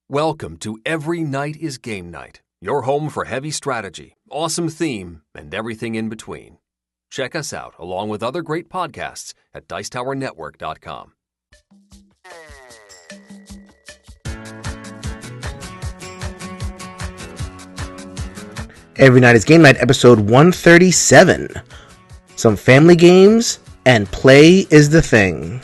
Welcome to Every Night is Game Night, your home for heavy strategy, awesome theme, and everything in between. Check us out along with other great podcasts at dicetowernetwork.com. Every Night is Game Night, episode 137. Some family games and play is the thing.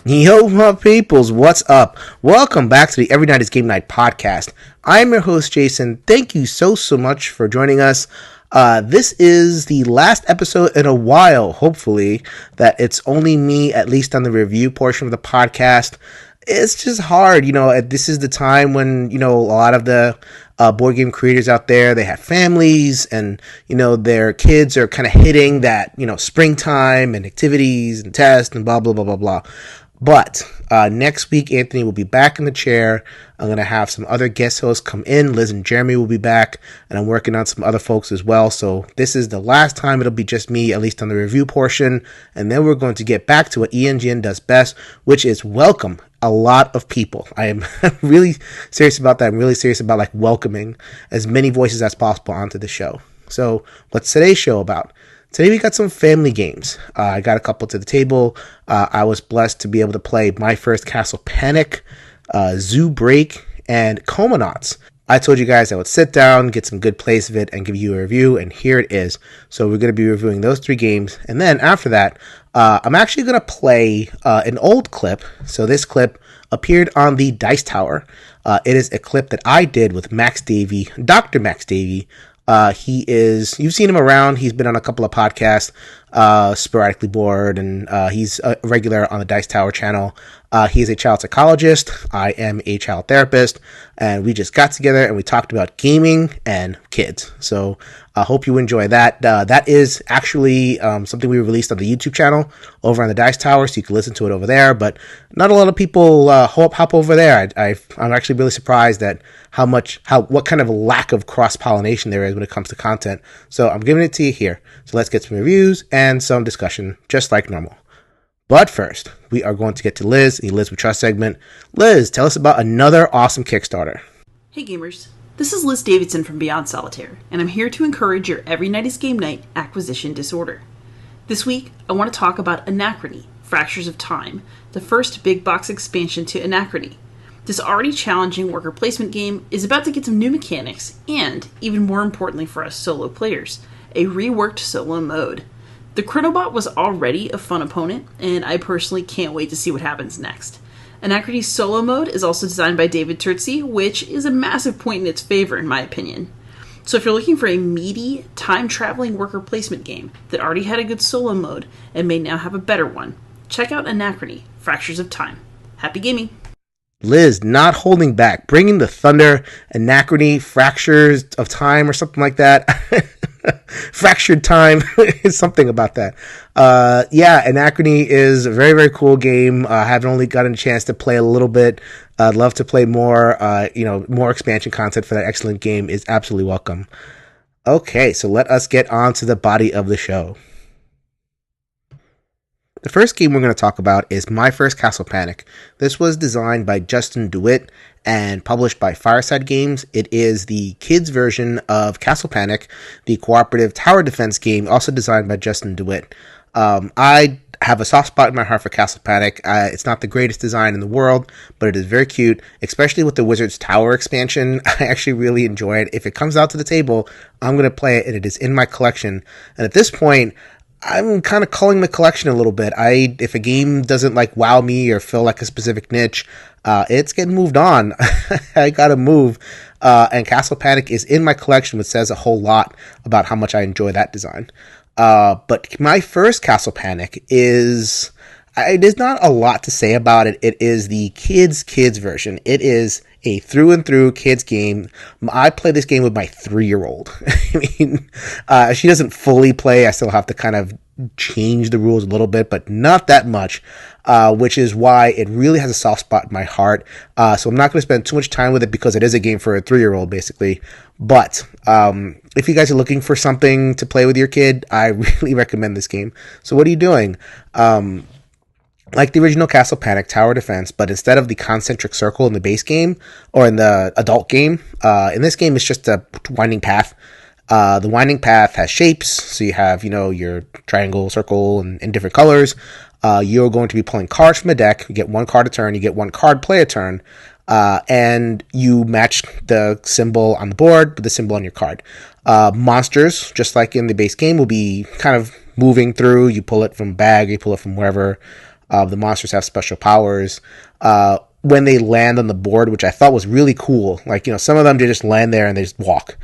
Yo, my peoples, what's up? Welcome back to the Every Night is Game Night podcast. I'm your host, Jason. Thank you so much for joining us. This is the last episode in a while, hopefully, that it's only me, at least on the review portion of the podcast. It's just hard, this is the time when, a lot of the board game creators out there, they have families and, their kids are kind of hitting that, springtime and activities and tests and blah, blah, blah, blah, blah. But next week, Anthony will be back in the chair. I'm going to have some other guest hosts come in. Liz and Jeremy will be back, and I'm working on some other folks as well. So this is the last time it'll be just me, at least on the review portion. And then we're going to get back to what ENGN does best, which is welcome a lot of people. I am really serious about that. I'm really serious about welcoming as many voices as possible onto the show. So what's today's show about? Today we got some family games. I got a couple to the table. I was blessed to be able to play My First Castle Panic, Zoo Break, and Comanauts. I told you guys I would sit down, get some good plays of it, and give you a review, and here it is. So we're going to be reviewing those three games, and then after that, I'm actually going to play an old clip. So this clip appeared on the Dice Tower. It is a clip that I did with Max Davie, Dr. Max Davie. You've seen him around. He's been on a couple of podcasts, sporadically bored, and he's a regular on the Dice Tower channel. He's a child psychologist. I am a child therapist, and we just got together and we talked about gaming and kids. So I hope you enjoy that. That is actually something we released on the YouTube channel over on the Dice Tower, so you can listen to it over there. But not a lot of people hop over there. I'm actually really surprised at what kind of lack of cross-pollination there is when it comes to content. So I'm giving it to you here. So let's get some reviews and some discussion, just like normal. But first, we are going to get to Liz, the Liz We Trust segment. Liz, tell us about another awesome Kickstarter. Hey gamers, this is Liz Davidson from Beyond Solitaire, and I'm here to encourage your Every Night is Game Night acquisition disorder. This week, I want to talk about Anachrony, Fractures of Time, the first big box expansion to Anachrony. This already challenging worker placement game is about to get some new mechanics, and, even more importantly for us solo players, a reworked solo mode. The Chronobot was already a fun opponent, and I personally can't wait to see what happens next. Anachrony's solo mode is also designed by David Turtzi, which is a massive point in its favor in my opinion. So if you're looking for a meaty, time-traveling worker placement game that already had a good solo mode and may now have a better one, check out Anachrony, Fractures of Time. Happy gaming! Liz, not holding back, bringing the thunder, Anachrony, Fractures of Time, or something like that. Fractured Time, something about that. Anachrony is a very, very cool game. I haven't only gotten a chance to play a little bit. I'd love to play more. More expansion content for that excellent game is absolutely welcome. Okay, so let us get on to the body of the show. The first game we're going to talk about is My First Castle Panic. This was designed by Justin DeWitt and published by Fireside Games. It is the kids' version of Castle Panic, the cooperative tower defense game, also designed by Justin DeWitt. I have a soft spot in my heart for Castle Panic. It's not the greatest design in the world, but it is very cute, especially with the Wizard's Tower expansion. I actually really enjoy it. If it comes out to the table, I'm going to play it, and it is in my collection. And at this point, I'm kind of culling the collection a little bit. If a game doesn't wow me or feel like a specific niche, it's getting moved on. I gotta move. And Castle Panic is in my collection, which says a whole lot about how much I enjoy that design. But My First Castle Panic is, there's not a lot to say about it. It is the kids version. It is a through and through kids game. I play this game with my 3-year-old. She doesn't fully play. I still have to kind of change the rules a little bit, but not that much, which is why it really has a soft spot in my heart. So I'm not going to spend too much time with it because it is a game for a 3-year-old, basically. But if you guys are looking for something to play with your kid, I really recommend this game. So what are you doing? like the original Castle Panic tower defense, but instead of the concentric circle in the base game or in the adult game, in this game it's just a winding path. The winding path has shapes, so you have, your triangle, circle, and different colors. You're going to be pulling cards from a deck. You get one card a turn. You get one card play a turn. And you match the symbol on the board with the symbol on your card. Monsters, just like in the base game, will be kind of moving through. You pull it from a bag, you pull it from wherever. The monsters have special powers. When they land on the board, which I thought was really cool, like, some of them, they just land there and they just walk.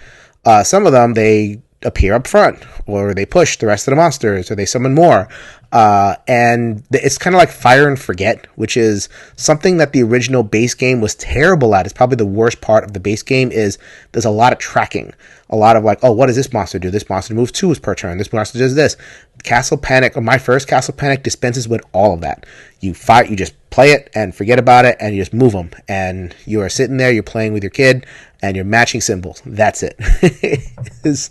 Some of them, they appear up front, or they push the rest of the monsters, or they summon more. And it's kind of like fire and forget, which is something that the original base game was terrible at. It's probably the worst part of the base game is there's a lot of tracking. A lot of like, oh, what does this monster do? This monster moves 2 per turn. This monster does this. Castle Panic, or my first Castle Panic, dispenses with all of that. You just play it and forget about it, and you just move them. And you are sitting there, you're playing with your kid, and you're matching symbols. That's it. It's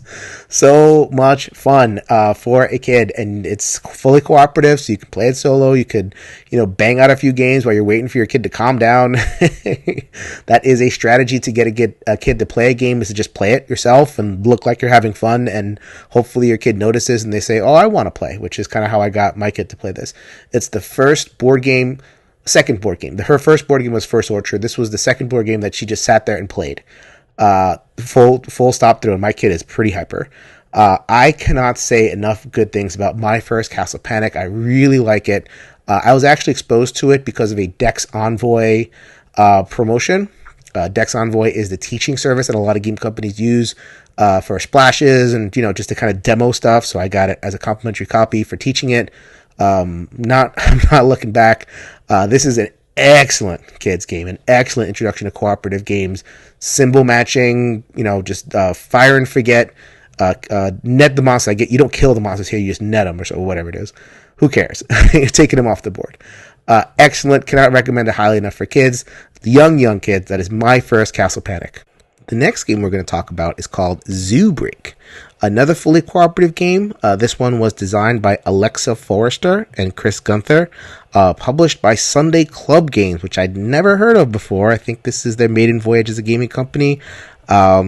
so much fun for a kid, and it's fully cooperative, so you can play it solo. You could, bang out a few games while you're waiting for your kid to calm down. That is a strategy to get a kid to play a game, is to just play it yourself and look like you're having fun, and hopefully your kid notices and they say, oh, I want to play, which is kind of how I got my kid to play this. It's the second board game. Her first board game was First Orchard. This was the second board game that she just sat there and played. Full stop through, and my kid is pretty hyper. I cannot say enough good things about my first Castle Panic. I really like it. I was actually exposed to it because of a Dex Envoy promotion. Dex Envoy is the teaching service that a lot of game companies use for splashes and, just to kind of demo stuff. So I got it as a complimentary copy for teaching it. I'm not looking back. This is an excellent kids game, an excellent introduction to cooperative games, symbol matching, just fire and forget, net the monster. You don't kill the monsters here, you just net them or whatever it is. Who cares? You're taking them off the board. Excellent. Cannot recommend it highly enough for kids. Young kids. That is my first Castle Panic. The next game we're going to talk about is called Zoo Break. Another fully cooperative game. This one was designed by Alexa Forrester and Chris Gunther. Published by Sunday Club Games, which I'd never heard of before. I think this is their maiden voyage as a gaming company. I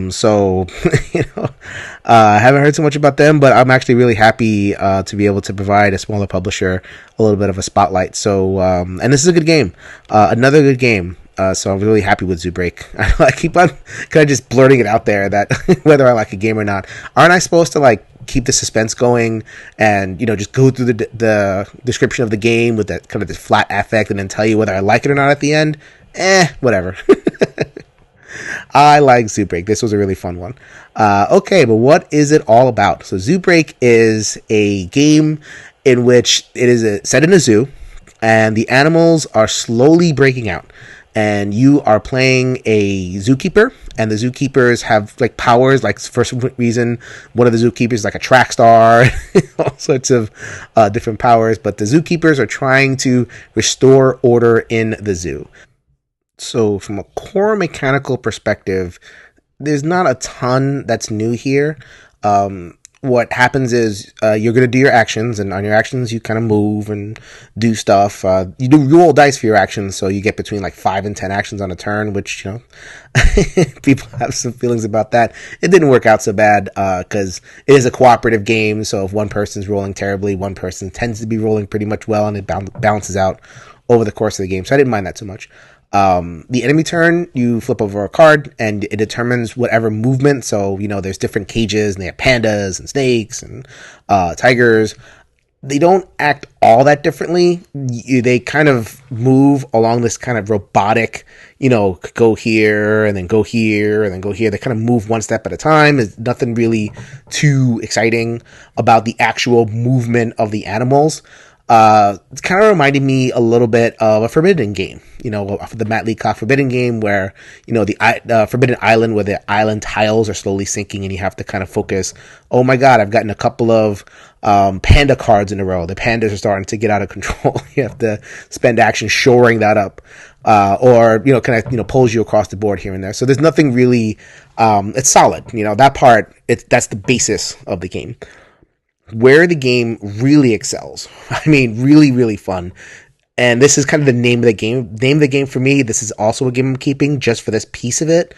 haven't heard so much about them, but I'm actually really happy to be able to provide a smaller publisher a little bit of a spotlight. So, and this is a good game. Another good game. So I'm really happy with Zoo Break. I keep on kind of just blurting it out there that whether I like a game or not. Aren't I supposed to keep the suspense going and, just go through the description of the game with that kind of this flat affect and then tell you whether I like it or not at the end? Whatever. I like Zoo Break. This was a really fun one. Okay, but what is it all about? So Zoo Break is a game in which it is set in a zoo, and the animals are slowly breaking out. And you are playing a zookeeper, and the zookeepers have powers. For some reason, one of the zookeepers is like a track star, all sorts of different powers. But the zookeepers are trying to restore order in the zoo. So from a core mechanical perspective, there's not a ton that's new here. What happens is you're going to do your actions, and on your actions you kind of move and do stuff. You roll dice for your actions, so you get between 5 and 10 actions on a turn, which, people have some feelings about that. It didn't work out so bad because it is a cooperative game, so if one person's rolling terribly, one person tends to be rolling pretty much well, and it balances out over the course of the game, so I didn't mind that so much. The enemy turn, you flip over a card and it determines whatever movement. So, there's different cages and they have pandas and snakes and tigers. They don't act all that differently. They kind of move along this kind of robotic, go here and then go here and then go here. They kind of move one step at a time. There's nothing really too exciting about the actual movement of the animals. It's kind of reminded me a little bit of a Forbidden game, the Matt Leacock Forbidden game where, the Forbidden Island where the island tiles are slowly sinking and you have to kind of focus. Oh my God, I've gotten a couple of panda cards in a row. The pandas are starting to get out of control. You have to spend action shoring that up. Or kind of pulls you across the board here and there. So there's nothing really, it's solid. That part, that's the basis of the game. Where the game really excels, really, really fun, And this is kind of the name of the game. Name of the game for me, this is also a game I'm keeping just for this piece of it.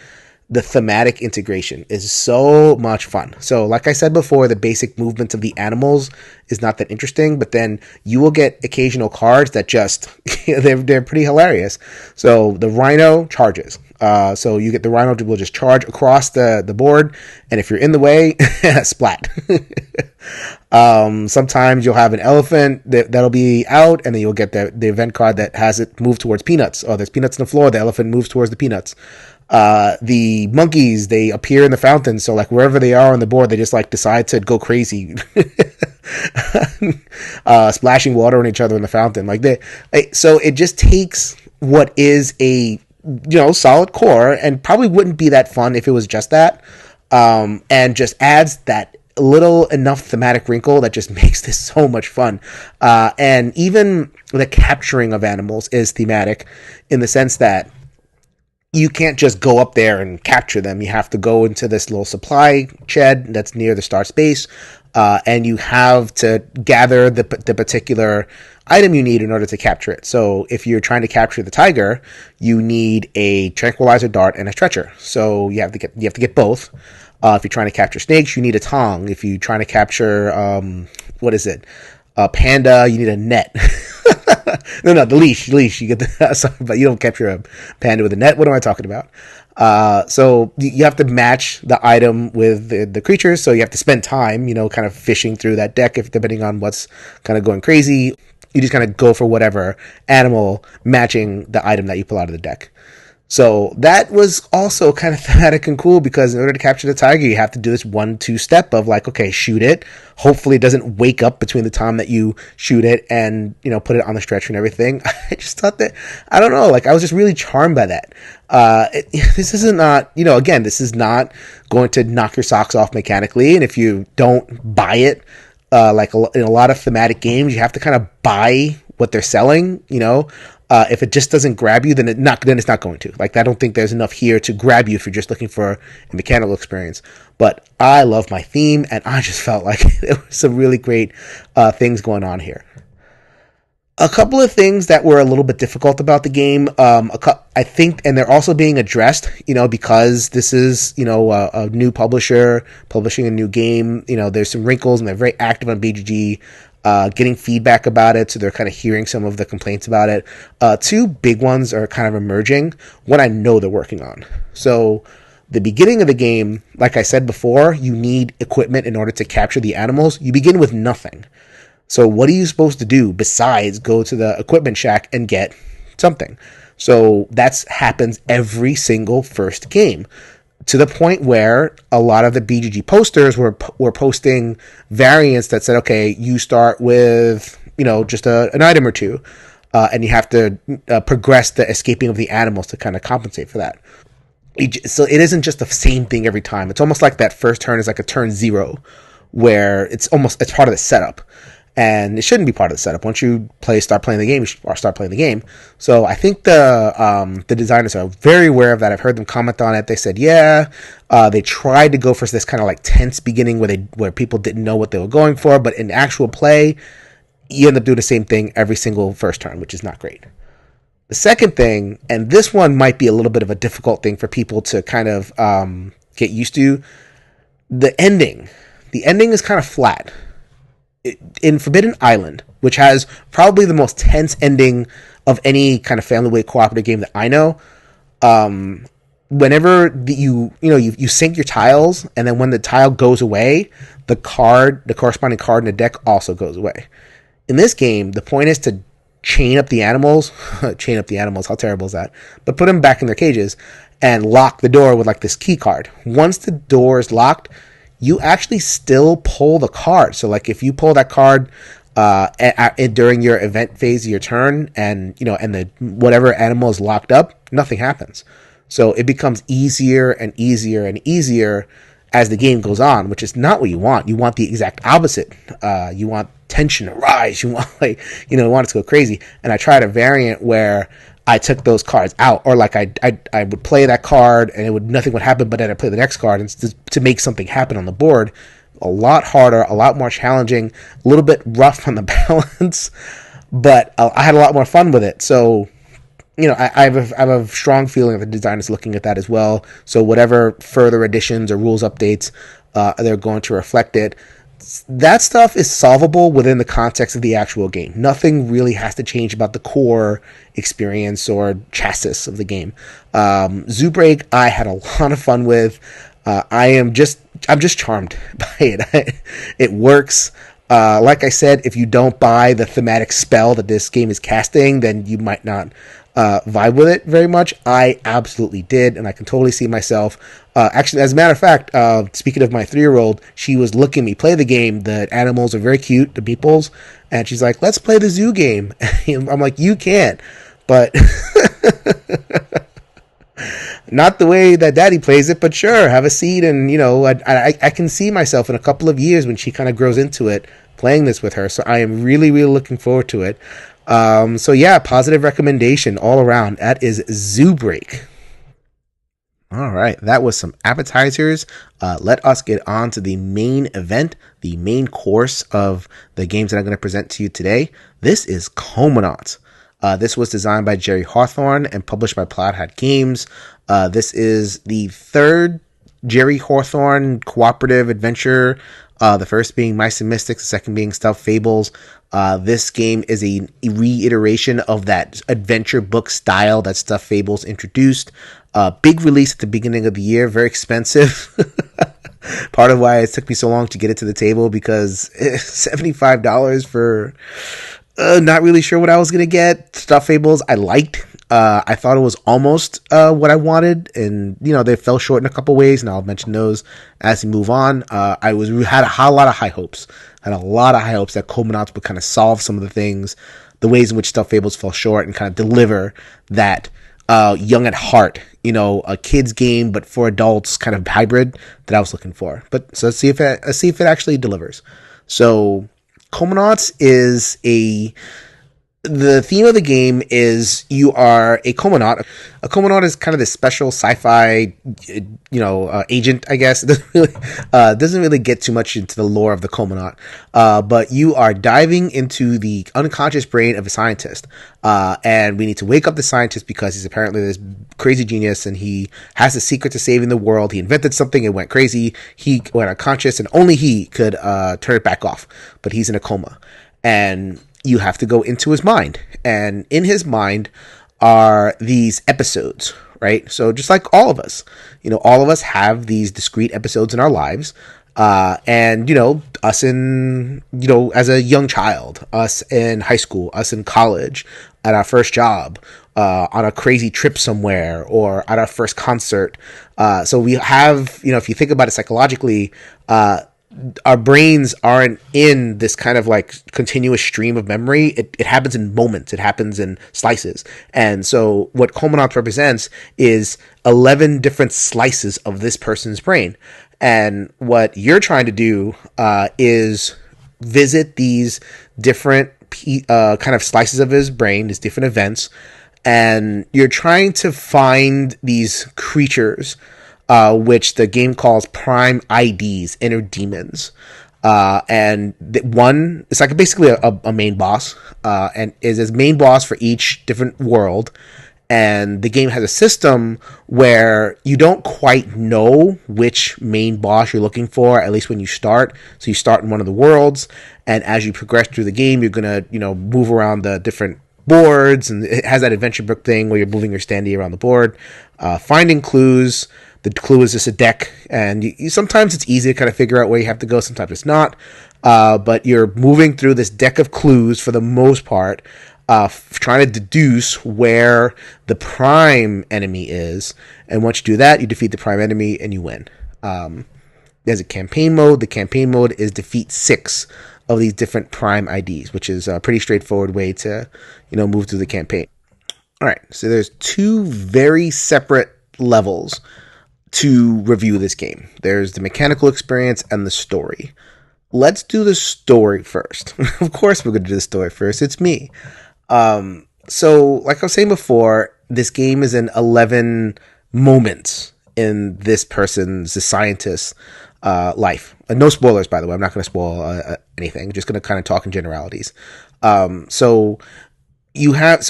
The thematic integration is so much fun. So like I said before, the basic movements of the animals is not that interesting, but then you will get occasional cards that just, they're pretty hilarious. So the rhino charges. So you get the rhino will just charge across the board, and if you're in the way, splat. Sometimes you'll have an elephant that'll be out, and then you'll get the event card that has it move towards peanuts. Oh, there's peanuts on the floor, the elephant moves towards the peanuts. The monkeys, they appear in the fountain, so like wherever they are on the board, they just like decide to go crazy. Splashing water on each other in the fountain. So it just takes what is a solid core, and probably wouldn't be that fun if it was just that, and just adds that little enough thematic wrinkle that just makes this so much fun. And even the capturing of animals is thematic in the sense that you can't just go up there and capture them. You have to go into this little supply shed that's near the start space, and you have to gather the particular item you need in order to capture it. So if you're trying to capture the tiger, you need a tranquilizer dart and a stretcher. So you have to get both. If you're trying to capture snakes, you need a tong. If you're trying to capture a panda, you need a net. No, the leash. You get but you don't capture a panda with a net. What am I talking about? So you have to match the item with the creatures. So you have to spend time, kind of fishing through that deck, depending on what's kind of going crazy. You just kind of go for whatever animal matching the item that you pull out of the deck. So that was also kind of thematic and cool, because in order to capture the tiger, you have to do this 1-2 step of like, okay, shoot it. Hopefully it doesn't wake up between the time that you shoot it and, put it on the stretcher and everything. I just thought that, I don't know, I was just really charmed by that. This is not, again, this is not going to knock your socks off mechanically. And if you don't buy it, in a lot of thematic games, you have to kind of buy what they're selling, if it just doesn't grab you, then it's not going to. I don't think there's enough here to grab you if you're just looking for a mechanical experience. But I love my theme, and I just felt like there were some really great things going on here. A couple of things that were a little bit difficult about the game, I think, and they're also being addressed, because this is, a new publisher publishing a new game. There's some wrinkles, and they're very active on BGG. Getting feedback about it, so they're kind of hearing some of the complaints about it. Two big ones are kind of emerging. One I know they're working on. So the beginning of the game, like I said before, you need equipment in order to capture the animals. You begin with nothing. So what are you supposed to do besides go to the equipment shack and get something? So that happens every single first game, to the point where a lot of the BGG posters were posting variants that said, okay, you start with, just an item or two, and you have to progress the escaping of the animals to kind of compensate for that. So it isn't just the same thing every time. It's almost like that first turn is like a turn 0, where it's part of the setup. And it shouldn't be part of the setup. Once you start playing the game, you should start playing the game. So I think the designers are very aware of that. I've heard them comment on it. They said, they tried to go for this kind of tense beginning where people didn't know what they were going for, but in actual play, you end up doing the same thing every single first turn, which is not great. The second thing, and this one might be a little bit of a difficult thing for people to kind of get used to, the ending. The ending is kind of flat. In Forbidden Island, which has probably the most tense ending of any kind of family weight cooperative game that I know, whenever you sync your tiles, and then when the tile goes away, the corresponding card in the deck also goes away. In this game, the point is to chain up the animals, how terrible is that? But put them back in their cages and lock the door with this key card. Once the door is locked, you actually still pull the card. So if you pull that card during your event phase of your turn, and the whatever animal is locked up, nothing happens. So it becomes easier and easier and easier as the game goes on, which is not what you want. You want the exact opposite. You want tension to rise. You want you want it to go crazy. And I tried a variant where I took those cards out, or I would play that card and nothing would happen, but then I play the next card, and to make something happen on the board. A lot harder, a lot more challenging, a little bit rough on the balance, but I had a lot more fun with it. So, I have a strong feeling that the design is looking at that as well. So whatever further additions or rules updates they're going to reflect it. That stuff is solvable within the context of the actual game. Nothing really has to change about the core experience or chassis of the game. Zoo Break, I had a lot of fun with. I'm just charmed by it. It works. Like I said, if you don't buy the thematic spell that this game is casting, then you might not vibe with it very much. I absolutely did, and I can totally see myself. Actually, as a matter of fact, speaking of my 3-year-old, she was looking at me play the game. The animals are very cute, the meeples, and she's like, "Let's play the zoo game." I'm like, "You can't," but not the way that Daddy plays it. But sure, have a seat, and I can see myself in a couple of years when she kind of grows into it, playing this with her. So I am really, really looking forward to it. So yeah, positive recommendation all around. That is Zoo Break. All right, that was some appetizers. Let us get on to the main event, the main course of the games that I'm going to present to you today. This is Comanauts. This was designed by Jerry Hawthorne and published by Plaid Hat Games. This is the third Jerry Hawthorne cooperative adventure. The first being Mice and Mystics, the second being Stealth Fables. This game is a reiteration of that adventure book style that Stealth Fables introduced. Big release at the beginning of the year, very expensive. Part of why it took me so long to get it to the table, because $75 for not really sure what I was going to get. Stealth Fables I liked. I thought it was almost what I wanted, and they fell short in a couple ways, and I'll mention those as we move on. I had a lot of high hopes. Had a lot of high hopes that Comanauts would kind of solve some of the things, the ways in which Stealth Fables fell short, and kind of deliver that young at heart, a kid's game but for adults kind of hybrid that I was looking for. But so let's see if it actually delivers. So Comanauts is the theme of the game is you are a Comanaut. A Comanaut is kind of this special sci-fi, agent, I guess. It doesn't really get too much into the lore of the Comanaut. But you are diving into the unconscious brain of a scientist. And we need to wake up the scientist because he's apparently this crazy genius and he has a secret to saving the world. He invented something, it went crazy. He went unconscious and only he could turn it back off. But he's in a coma. And you have to go into his mind, and in his mind are these episodes, right? So just like all of us, all of us have these discrete episodes in our lives, and us in, as a young child, us in high school, us in college, at our first job, on a crazy trip somewhere, or at our first concert. So we have, if you think about it psychologically, our brains aren't in this kind of like continuous stream of memory. It happens in moments. It happens in slices. And so what Comanauts represents is 11 different slices of this person's brain. And what you're trying to do is visit these different kind of slices of his brain, these different events, and you're trying to find these creatures which the game calls prime IDs, inner demons. And one, it's like basically a main boss, and is his main boss for each different world. And the game has a system where you don't quite know which main boss you're looking for, at least when you start. So you start in one of the worlds, and as you progress through the game, you're gonna, move around the different boards, and it has that adventure book thing where you're moving your standee around the board, finding clues. The clue is just a deck, and sometimes it's easy to kind of figure out where you have to go, sometimes it's not. But you're moving through this deck of clues for the most part, trying to deduce where the prime enemy is. And once you do that, you defeat the prime enemy and you win. There's a campaign mode. The campaign mode is defeat 6 of these different prime IDs, which is a pretty straightforward way to, move through the campaign. All right, so there's 2 very separate levels to review this game. There's the mechanical experience and the story. Let's do the story first. Of course we're going to do the story first. It's me. So like I was saying before, this game is in 11 moments in this scientist's life. No spoilers, by the way. I'm not going to spoil anything. I'm just going to kind of talk in generalities. So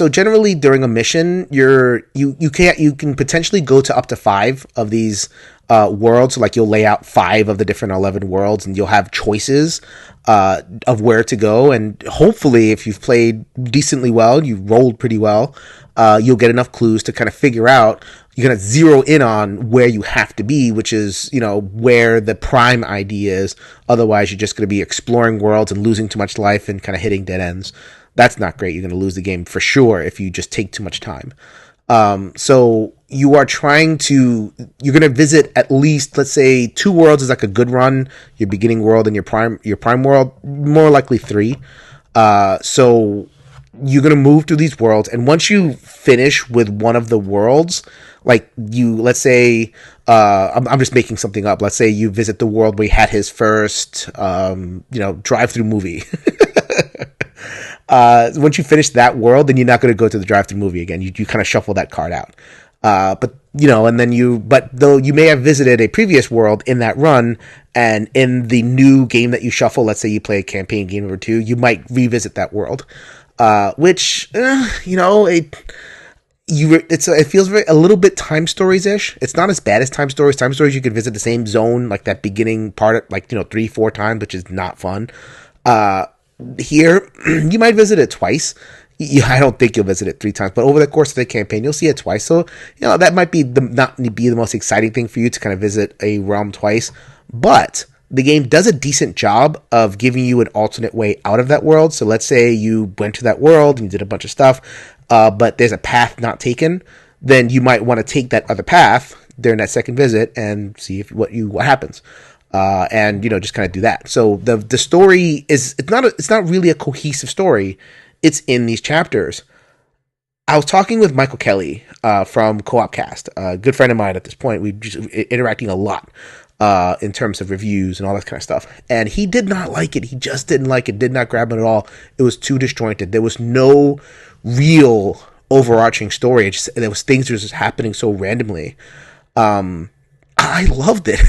generally during a mission, you can potentially go to up to 5 of these worlds. So like you'll lay out 5 of the different 11 worlds, and you'll have choices of where to go. And hopefully, if you've played decently well, you rolled pretty well, you'll get enough clues to kind of figure out. You're going to zero in on where you have to be, which is, where the prime ID is. Otherwise, you're just going to be exploring worlds and losing too much life and kind of hitting dead ends. That's not great. You're going to lose the game for sure if you just take too much time. So you are you're going to visit at least, let's say 2 worlds is like a good run. Your beginning world and your prime world, more likely 3. So you're going to move through these worlds. And once you finish with one of the worlds, like let's say, I'm just making something up. Let's say you visit the world where he had his first, drive-through movie. Once you finish that world, then you're not going to go to the drive-through movie again. You kind of shuffle that card out. But though you may have visited a previous world in that run, and in the new game that you shuffle, let's say you play a campaign game number 2, you might revisit that world. It feels a little bit Time Stories-ish. It's not as bad as Time Stories. Time Stories, you can visit the same zone, like that beginning part, 3-4 times, which is not fun. Here, you might visit it twice. I don't think you'll visit it 3 times, but over the course of the campaign, you'll see it twice. So, that might be not be the most exciting thing for you to kind of visit a realm twice. But the game does a decent job of giving you an alternate way out of that world. So let's say you went to that world and you did a bunch of stuff, but there's a path not taken. Then you might want to take that other path during that second visit and see what happens. And just kind of do that. So the story it's not really a cohesive story. It's in these chapters. I was talking with Michael Kelly from Co-op Cast, a good friend of mine at this point. We've just interacting a lot in terms of reviews and all that kind of stuff. And he did not like it. He just didn't like it. Did not grab it at all. It was too disjointed. There was no real overarching story. There was things that were just happening so randomly. I loved it.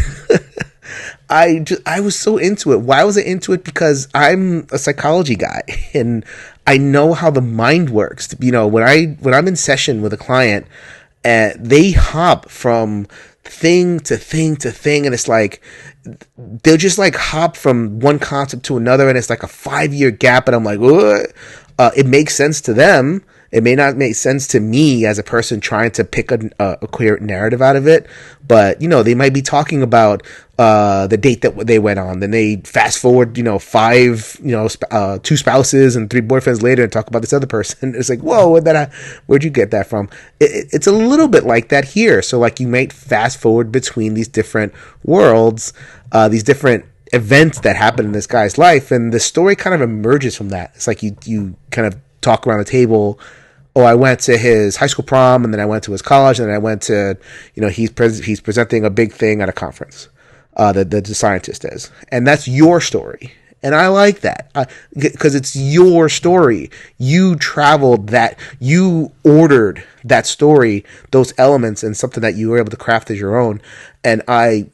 I was so into it. Why was I into it? Because I'm a psychology guy and I know how the mind works. When I'm in session with a client, they hop from thing to thing to thing, and it's like they'll just like hop from one concept to another, and it's like a 5-year gap, and I'm like, what? It makes sense to them. It may not make sense to me as a person trying to pick a coherent narrative out of it, but they might be talking about the date that they went on. Then they fast forward, 2 spouses and 3 boyfriends later and talk about this other person. It's like, whoa, where'd you get that from? It's a little bit like that here. So like you might fast forward between these different worlds, these different events that happen in this guy's life, and the story kind of emerges from that. It's like you kind of talk around the table. Oh, I went to his high school prom, and then I went to his college, and then I went to, he's presenting a big thing at a conference, the scientist is. And that's your story. And I like that, because it's your story. You traveled that, you ordered that story, those elements, and something that you were able to craft as your own. And I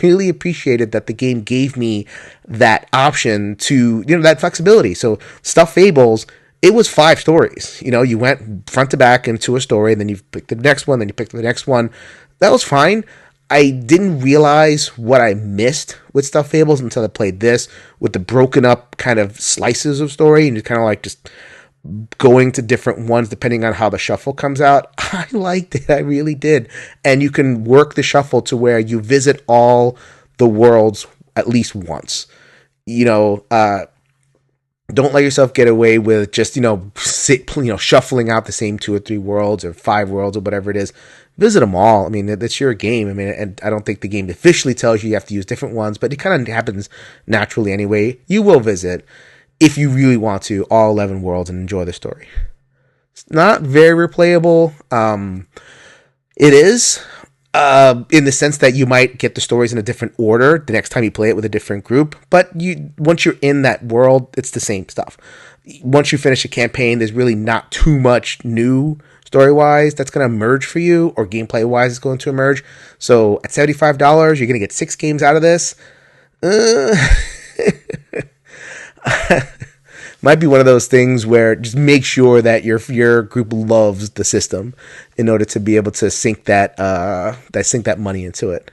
really appreciated that the game gave me that option to, that flexibility. So Stuffed Fables, it was 5 stories. You went front to back into a story, and then you picked the next one, then you picked the next one. That was fine. I didn't realize what I missed with Stuffed Fables until I played this with the broken up kind of slices of story, and kind of like just going to different ones depending on how the shuffle comes out. I liked it. I really did. And you can work the shuffle to where you visit all the worlds at least once. Don't let yourself get away with just, shuffling out the same 2 or 3 worlds or 5 worlds or whatever it is. Visit them all. I mean, it's your game. I mean, and I don't think the game officially tells you have to use different ones, but it kind of happens naturally anyway. You will visit, if you really want to, all 11 worlds and enjoy the story. It's not very replayable. It is, in the sense that you might get the stories in a different order the next time you play it with a different group. But once you're in that world, it's the same stuff. Once you finish a campaign, there's really not too much new story-wise that's going to emerge for you, or gameplay-wise is going to emerge. So at $75, you're going to get 6 games out of this. might be one of those things where just make sure that your group loves the system in order to be able to sink that money into it.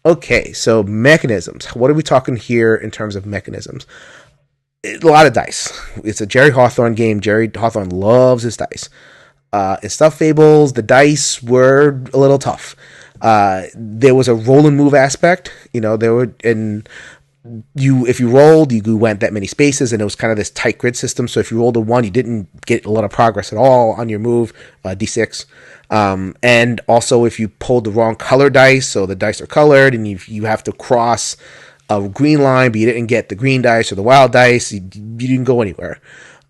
Okay, so mechanisms. What are we talking here in terms of mechanisms? A lot of dice. It's a Jerry Hawthorne game. Jerry Hawthorne loves his dice. In Stuffed Fables, the dice were a little tough. There was a roll and move aspect. If you rolled, you went that many spaces, and it was kind of this tight grid system. So if you rolled a 1, you didn't get a lot of progress at all on your move, d6. And also if you pulled the wrong color dice, so the dice are colored, and you have to cross a green line, but you didn't get the green dice or the wild dice, you didn't go anywhere.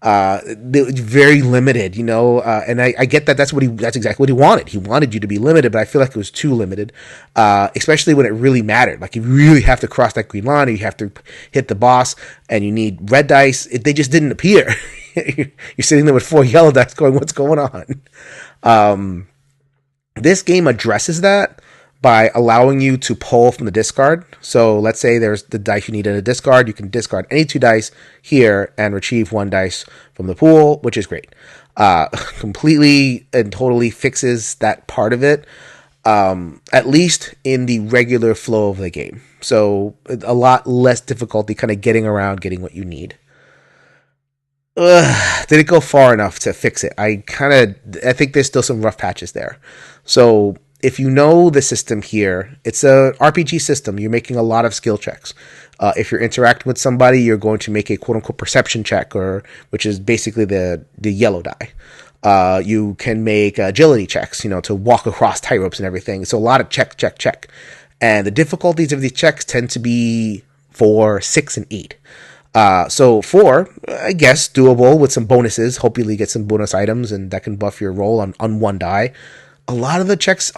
They were very limited, and I get that that's exactly what he wanted. He wanted you to be limited, but I feel like it was too limited, especially when it really mattered. Like, you really have to cross that green line, or you have to hit the boss, and you need red dice. They just didn't appear. You're sitting there with 4 yellow dice going, what's going on? This game addresses that by allowing you to pull from the discard. So let's say there's the dice you need in a discard. You can discard any 2 dice here and retrieve 1 dice from the pool, which is great. Completely and totally fixes that part of it, at least in the regular flow of the game. So a lot less difficulty kind of getting around, getting what you need. Did it go far enough to fix it? I think there's still some rough patches there. So if you know the system here, it's a RPG system. You're making a lot of skill checks. If you're interacting with somebody, you're going to make a quote-unquote perception check, which is basically the yellow die. You can make agility checks, to walk across tightropes and everything. So a lot of check. And the difficulties of these checks tend to be 4, 6, and 8. So 4, I guess, doable with some bonuses. Hopefully you get some bonus items, and that can buff your roll on 1 die. A lot of the checks,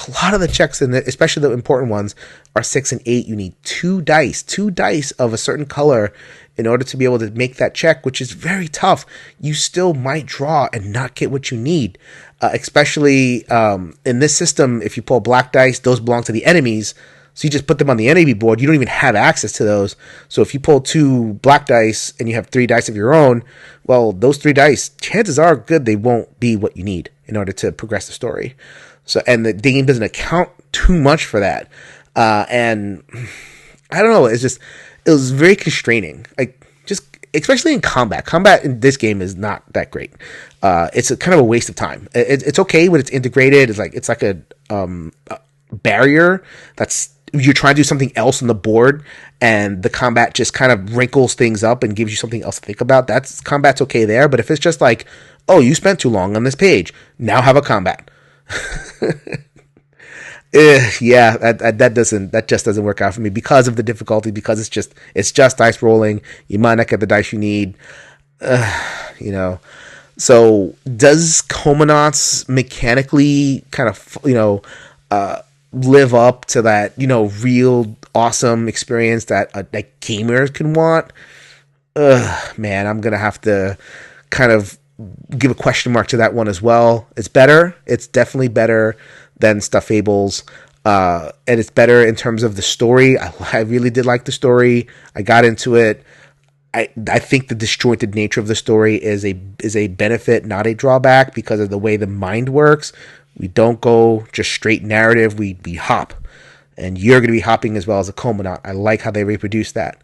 and especially the important ones, are 6 and 8. You need 2 dice of a certain color in order to be able to make that check, which is very tough. You still might draw and not get what you need, especially in this system. If you pull black dice, those belong to the enemies, so you just put them on the enemy board. You don't even have access to those. So if you pull 2 black dice and you have 3 dice of your own, well, those 3 dice, chances are good they won't be what you need in order to progress the story. So, and the game doesn't account too much for that. And I don't know, it was very constraining. Like, just, especially in combat. Combat in this game is not that great. It's a kind of a waste of time. It's okay when it's integrated. It's like a barrier that's, you're trying to do something else on the board, and the combat just kind of wrinkles things up and gives you something else to think about. Combat's okay there. But if it's just like, oh, you spent too long on this page, now have a combat. That just doesn't work out for me because of the difficulty, because it's just dice rolling. You might not get the dice you need. So does Comanauts mechanically kind of live up to that real awesome experience that gamers can want? Man, I'm gonna have to kind of give a question mark to that one as well. It's better. It's definitely better than Stuffed Fables. And it's better in terms of the story. I really did like the story. I got into it. I think the disjointed nature of the story is a benefit, not a drawback, because of the way the mind works. We don't go just straight narrative. We hop. And you're going to be hopping as well as a Comanauts. I like how they reproduce that.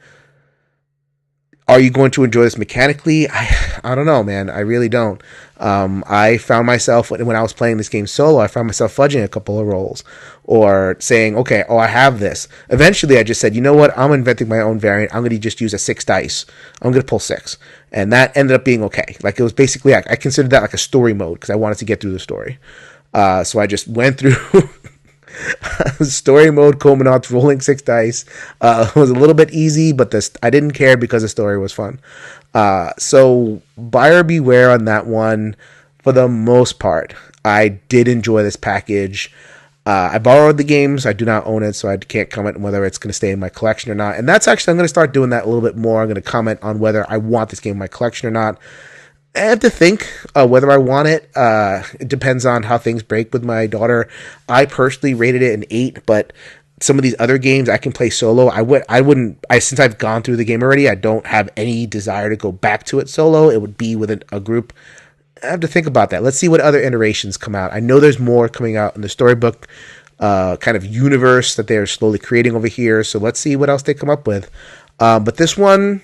Are you going to enjoy this mechanically? I don't know, man. I really don't. I found myself, when I was playing this game solo, I found myself fudging a couple of rolls or saying, okay, I have this. Eventually, I just said, you know what? I'm inventing my own variant. I'm going to just use a 6 dice. I'm going to pull 6. And that ended up being okay. Like, it was basically, I considered that like a story mode because I wanted to get through the story. So I just went through story mode, Comanauts, rolling 6 dice. It was a little bit easy, but I didn't care because the story was fun. So buyer beware on that one. For the most part, I did enjoy this package. I borrowed the games. I do not own it, so I can't comment on whether it's going to stay in my collection or not. And that's actually, I'm going to start doing that a little bit more. I'm going to comment on whether I want this game in my collection or not. I have to think whether I want it. It depends on how things break with my daughter. I personally rated it an 8, but some of these other games I can play solo. Since I've gone through the game already, I don't have any desire to go back to it solo. It would be with a group. I have to think about that. Let's see what other iterations come out. I know there's more coming out in the storybook kind of universe that they're slowly creating over here. So let's see what else they come up with. But this one,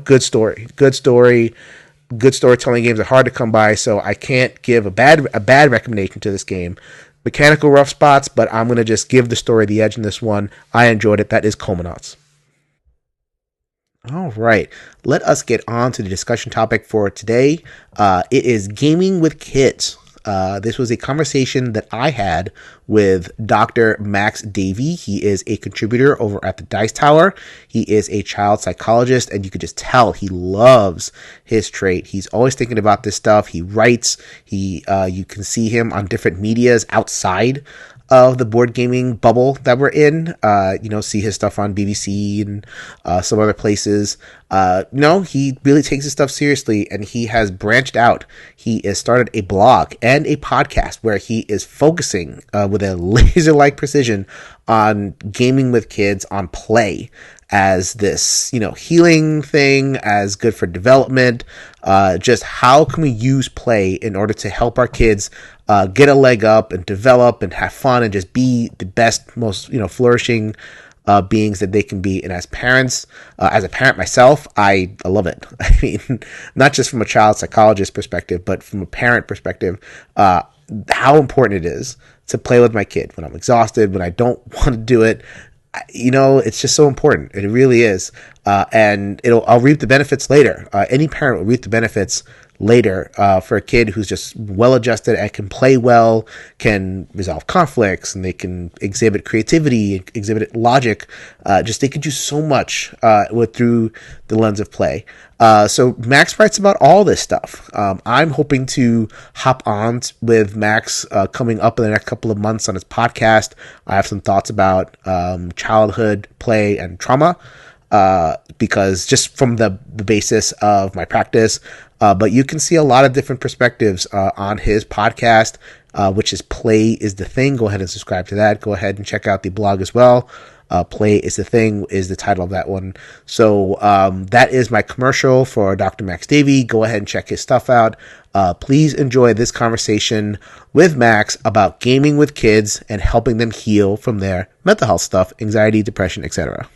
good story. Good storytelling games are hard to come by, so I can't give a bad recommendation to this game. Mechanical rough spots, but I'm going to just give the story the edge in this one. I enjoyed it. That is Comanauts. All right. Let us get on to the discussion topic for today. It is gaming with kids. This was a conversation that I had with Dr. Max Davie. He is a contributor over at the Dice Tower. He is a child psychologist, and you could just tell he loves his trade. He's always thinking about this stuff. He writes. You can see him on different medias outside of the board gaming bubble that we're in. See his stuff on BBC and some other places. He really takes his stuff seriously, and he has branched out. He has started a blog and a podcast where he is focusing with a laser-like precision on gaming with kids, on play as this, healing thing, as good for development. Just how can we use play in order to help our kids get a leg up and develop and have fun and just be the best, most, flourishing beings that they can be. And as parents, as a parent myself, I love it. I mean, not just from a child psychologist perspective, but from a parent perspective, how important it is to play with my kid when I'm exhausted, when I don't want to do it. It's just so important. It really is. And I'll reap the benefits later. Any parent will reap the benefits later for a kid who's just well-adjusted and can play well, can resolve conflicts, and they can exhibit creativity, exhibit logic. They can do so much through the lens of play. So Max writes about all this stuff. I'm hoping to hop on with Max coming up in the next couple of months on his podcast. I have some thoughts about childhood play and trauma, because just from the basis of my practice, but you can see a lot of different perspectives on his podcast, which is Play is the Thing. Go ahead and subscribe to that. Go ahead and check out the blog as well. Play is the Thing is the title of that one. So that is my commercial for Dr. Max Davie. Go ahead and check his stuff out. Please enjoy this conversation with Max about gaming with kids and helping them heal from their mental health stuff, anxiety, depression, etc.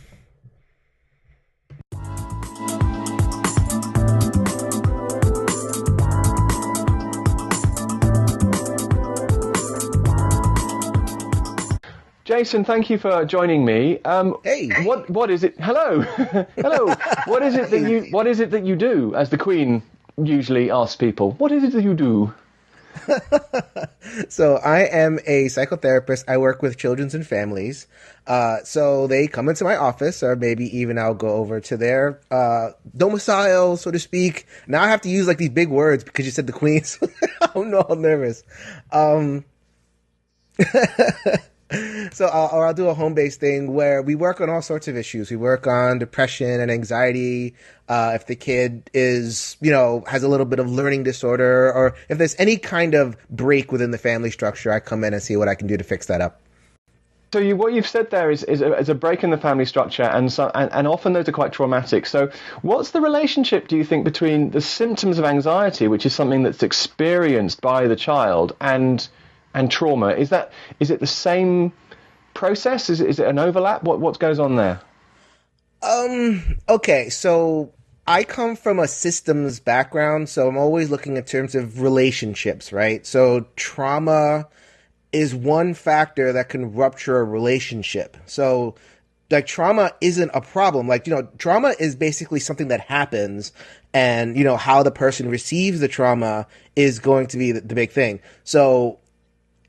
Jason, thank you for joining me. Hey, what is it? Hello, hello. What is it that you do? As the Queen usually asks people, what is it that you do? So I am a psychotherapist. I work with children and families. So they come into my office, or maybe even I'll go over to their domicile, so to speak. Now I have to use like these big words because you said the Queen. So I'm all nervous. So I'll do a home-based thing where we work on all sorts of issues. We work on depression and anxiety. If the kid is, has a little bit of learning disorder, or if there's any kind of break within the family structure, I come in and see what I can do to fix that up. So what you've said there is a break in the family structure, and often those are quite traumatic. So what's the relationship, do you think, between the symptoms of anxiety, which is something that's experienced by the child, and trauma? Is it the same process? Is it an overlap? What goes on there? Okay, so I come from a systems background, so I'm always looking in terms of relationships, right? So trauma is one factor that can rupture a relationship. So like trauma isn't a problem. Like, trauma is basically something that happens, and, how the person receives the trauma is going to be the big thing. So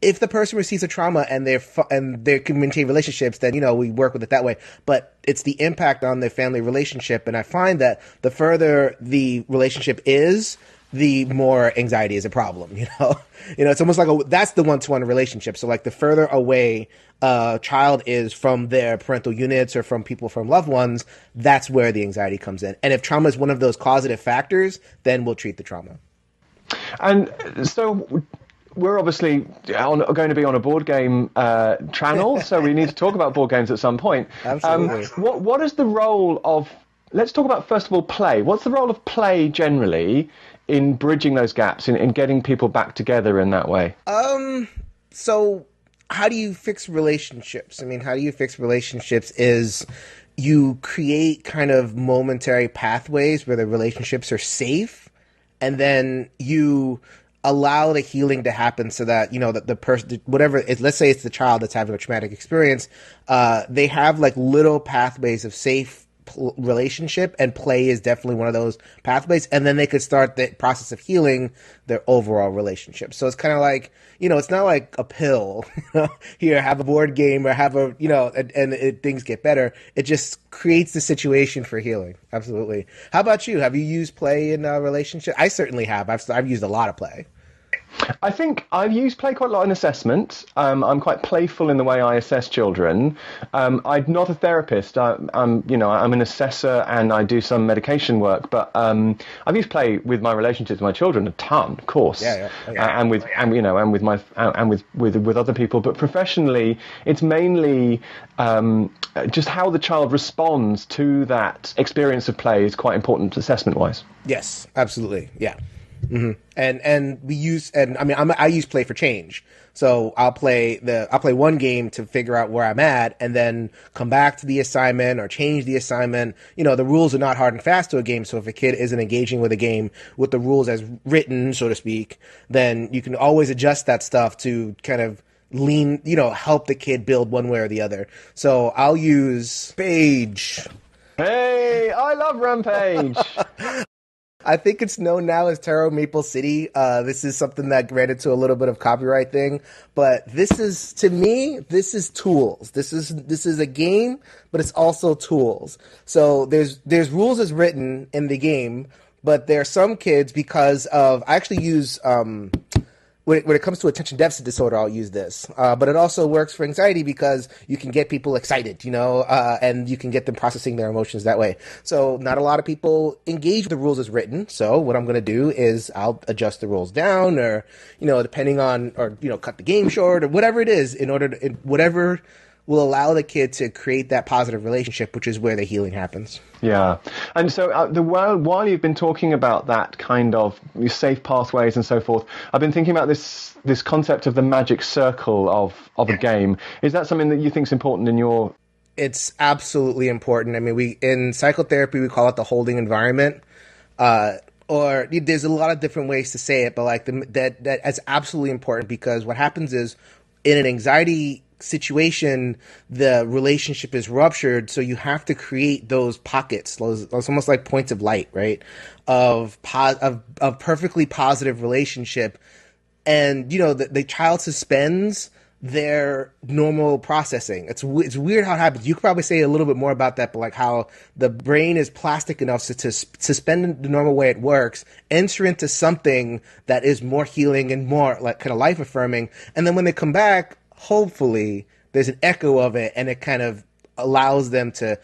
if the person receives a trauma and they can maintain relationships, then, we work with it that way. But it's the impact on their family relationship. And I find that the further the relationship is, the more anxiety is a problem, it's almost like that's the one-to-one relationship. So like the further away a child is from their parental units or from people, from loved ones, that's where the anxiety comes in. And if trauma is one of those causative factors, then we'll treat the trauma. And so we're obviously going to be on a board game channel, so we need to talk about board games at some point. Absolutely. What is the role of? Let's talk about first of all play. What's the role of play generally in bridging those gaps, in getting people back together in that way? So how do you fix relationships? I mean, how do you fix relationships is you create kind of momentary pathways where the relationships are safe, and then you allow the healing to happen so that, you know, that the person, whatever it, let's say it's the child that's having a traumatic experience, they have like little pathways of safe relationship, and play is definitely one of those pathways, and then they could start the process of healing their overall relationship. So it's kind of like, you know, it's not like a pill, here, have a board game or have a, you know, and things get better. It just creates the situation for healing. Absolutely. How about you? Have you used play in a relationship? I certainly have. I've used a lot of play. I think I've used play quite a lot in assessment. I'm quite playful in the way I assess children. I'm not a therapist. I'm an assessor, and I do some medication work. But I've used play with my relationships with my children a ton, of course, and with other people. But professionally, it's mainly just how the child responds to that experience of play is quite important assessment-wise. Yes, absolutely. Yeah. Mm-hmm. I use play for change. So I'll play one game to figure out where I'm at, and then come back to the assignment or change the assignment. You know, the rules are not hard and fast to a game. So if a kid isn't engaging with a game with the rules as written, so to speak, then you can always adjust that stuff to kind of help the kid build one way or the other. So I'll use Page. Hey, I love Rampage. I think it's known now as Terror Maple City. This is something that ran into a little bit of copyright thing, but this is tools. This is a game, but it's also tools. So there's rules as written in the game, but there are some kids, because of, I actually use when it comes to attention deficit disorder, I'll use this. But it also works for anxiety, because you can get people excited, and you can get them processing their emotions that way. So not a lot of people engage with the rules as written. So what I'm going to do is I'll adjust the rules down, or, depending on, or, cut the game short, or whatever it is, whatever will allow the kid to create that positive relationship, which is where the healing happens. Yeah. And so while you've been talking about that kind of safe pathways and so forth, I've been thinking about this concept of the magic circle of a game. Is that something that you think is important in your... It's absolutely important. I mean, in psychotherapy, we call it the holding environment. Or there's a lot of different ways to say it, but like that is absolutely important, because what happens is, in an anxiety situation, the relationship is ruptured, so you have to create those pockets, those almost like points of light, right, of perfectly positive relationship. And the child suspends their normal processing. It's weird how it happens. You could probably say a little bit more about that, but like how the brain is plastic enough to suspend the normal way it works, enter into something that is more healing and more like kind of life affirming, and then when they come back, hopefully there's an echo of it, and it kind of allows them to,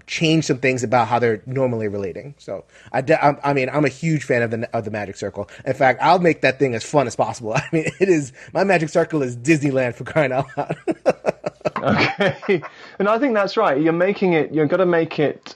change some things about how they're normally relating. So I'm a huge fan of the Magic Circle. In fact, I'll make that thing as fun as possible. I mean, my Magic Circle is Disneyland, for crying out loud. Okay, and I think that's right. You're going to make it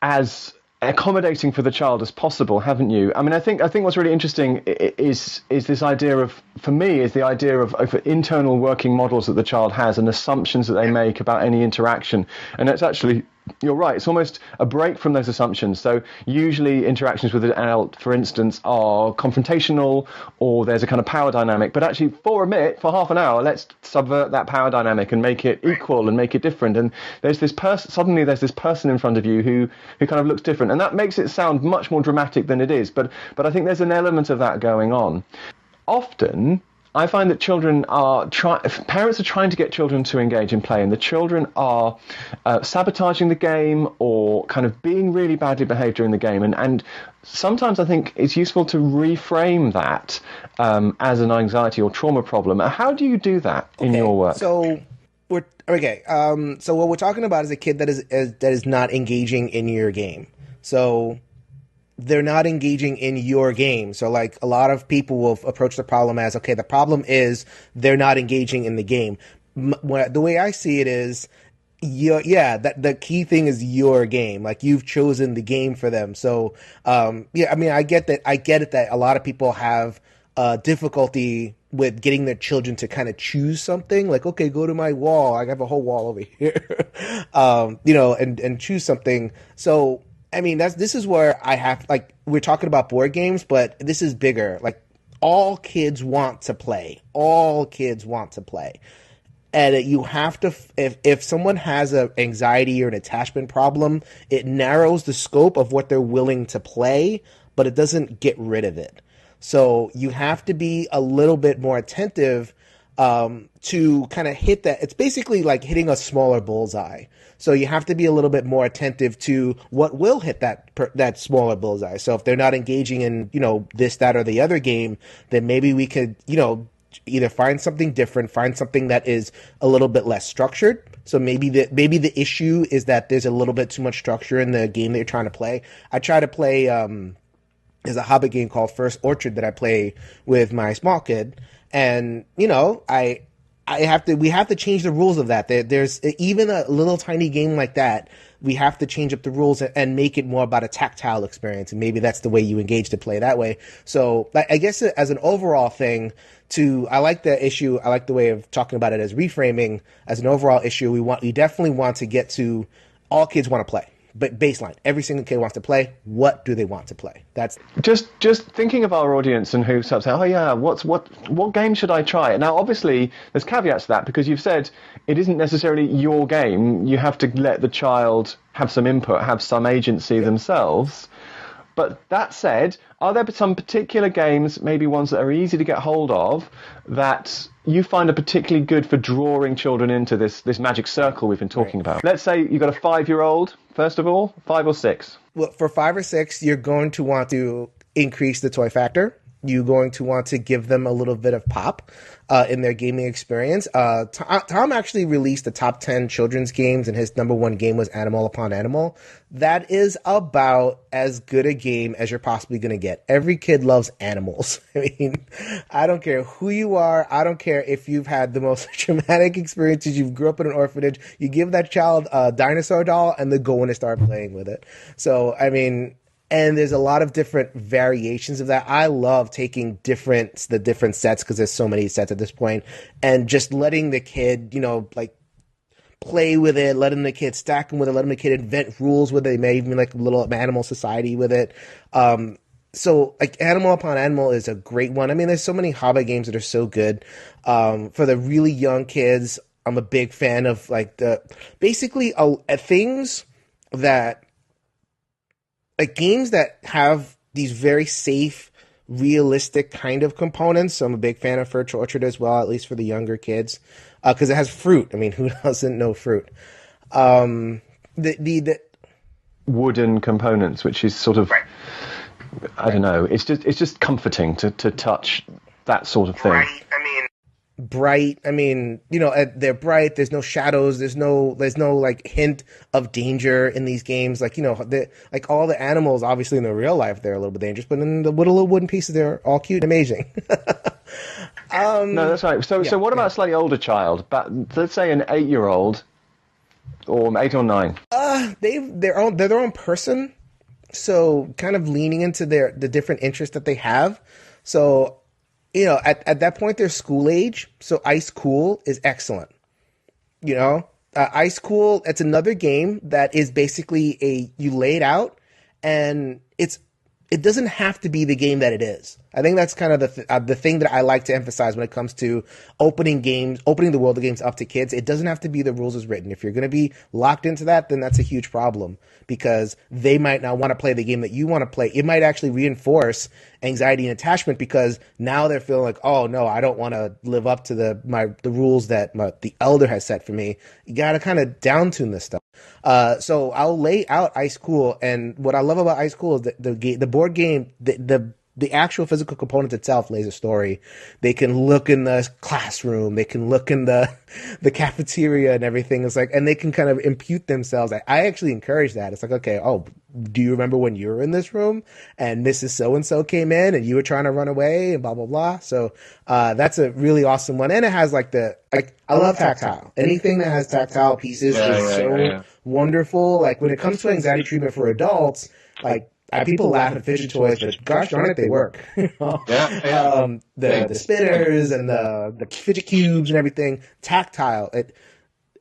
as accommodating for the child as possible, haven't you? I mean, I think what's really interesting is this idea of, for me, is the idea of internal working models that the child has and assumptions that they make about any interaction. And it's actually, you're right, it's almost a break from those assumptions. So usually interactions with an adult, for instance, are confrontational, or there's a kind of power dynamic. But actually, for half an hour, let's subvert that power dynamic and make it equal and make it different. And there's this suddenly there's this person in front of you who kind of looks different. And that makes it sound much more dramatic than it is. But I think there's an element of that going on. Often, I find that parents are trying to get children to engage in play, and the children are sabotaging the game, or kind of being really badly behaved during the game. And sometimes I think it's useful to reframe that as an anxiety or trauma problem. How do you do that in your work? So what we're talking about is a kid that is not engaging in your game. So they're not engaging in your game. So like a lot of people will approach the problem as, okay, the problem is they're not engaging in the game. The way I see it is, that the key thing is your game. Like you've chosen the game for them. So, I mean, I get that. I get it that a lot of people have difficulty with getting their children to kind of choose something. Like, okay, go to my wall. I have a whole wall over here, and choose something. So, I mean, this is where I have, like, we're talking about board games, but this is bigger. Like, all kids want to play. All kids want to play. And you have to, if someone has an anxiety or an attachment problem, it narrows the scope of what they're willing to play, but it doesn't get rid of it. So you have to be a little bit more attentive to kind of hit that. It's basically like hitting a smaller bullseye. So you have to be a little bit more attentive to what will hit that smaller bullseye. So if they're not engaging in, this, that, or the other game, then maybe we could, either find something different, find something that is a little bit less structured. So maybe the issue is that there's a little bit too much structure in the game that you're trying to play. I try to play, there's a Hobbit game called First Orchard that I play with my small kid. And, we have to change the rules of that. There's even a little tiny game like that. We have to change up the rules and make it more about a tactile experience. And maybe that's the way you engage to play that way. So I guess as an overall thing I like the issue. I like the way of talking about it as reframing. As an overall issue, we definitely want to get to all kids want to play. But baseline, every single kid wants to play. What do they want to play? That's just thinking of our audience and who starts saying, "Oh yeah, what game should I try?" Now, obviously, there's caveats to that because you've said it isn't necessarily your game. You have to let the child have some input, have some agency themselves. But that said, are there some particular games, maybe ones that are easy to get hold of, that you find are particularly good for drawing children into this magic circle we've been talking about? Let's say you've got a 5-year-old, first of all, 5 or 6. Well, for 5 or 6, you're going to want to increase the toy factor. You're going to want to give them a little bit of pop in their gaming experience. Tom actually released the top 10 children's games, and his #1 game was Animal Upon Animal. That is about as good a game as you're possibly going to get. Every kid loves animals. I mean, I don't care who you are. I don't care if you've had the most traumatic experiences. You grew up in an orphanage. You give that child a dinosaur doll, and they go in and start playing with it. So, I mean... And there's a lot of different variations of that. I love taking the different sets because there's so many sets at this point, and just letting the kid, play with it, letting the kid stack them with it, letting the kid invent rules with it. They may even like a little animal society with it. So like Animal Upon Animal is a great one. I mean, there's so many Hobbit games that are so good. For the really young kids, I'm a big fan of like things that, like games that have these very safe, realistic kind of components. So I'm a big fan of First Orchard as well, at least for the younger kids, because it has fruit. I mean, who doesn't know fruit? The wooden components, which is sort of, I don't know. It's just comforting to touch that sort of thing. Bright. I mean, they're bright. There's no shadows. There's no like hint of danger in these games. Like, like all the animals, obviously in the real life, they're a little bit dangerous, but in the little wooden pieces, they're all cute and amazing. No, that's right. So what about a slightly older child? But let's say an 8-year-old or 8 or 9. They're their own person. So kind of leaning into the different interests that they have. So, at that point, they're school age, so Ice Cool is excellent. Ice Cool, it's another game that is basically you lay it out, and it doesn't have to be the game that it is. I think that's kind of the thing that I like to emphasize when it comes to opening the world of games up to kids. It doesn't have to be the rules as written. If you're going to be locked into that, then that's a huge problem because they might not want to play the game that you want to play. It might actually reinforce anxiety and attachment because now they're feeling like, oh no, I don't want to live up to the rules that the elder has set for me. You got to kind of down tune this stuff. So I'll lay out Ice Cool, and what I love about Ice Cool is the board game, the the actual physical component itself lays a story. They can look in the classroom, they can look in the cafeteria and everything. It's like, and they can kind of impute themselves. I actually encourage that. It's like, okay, oh, do you remember when you were in this room and Mrs. So-and-so came in and you were trying to run away and blah, blah, blah. So, that's a really awesome one. And it has I love tactile. Anything that has tactile pieces is wonderful. Like when it comes to anxiety treatment for adults, like, people laugh at fidget toys, but gosh darn it, they work. The spinners and the fidget cubes and everything, tactile.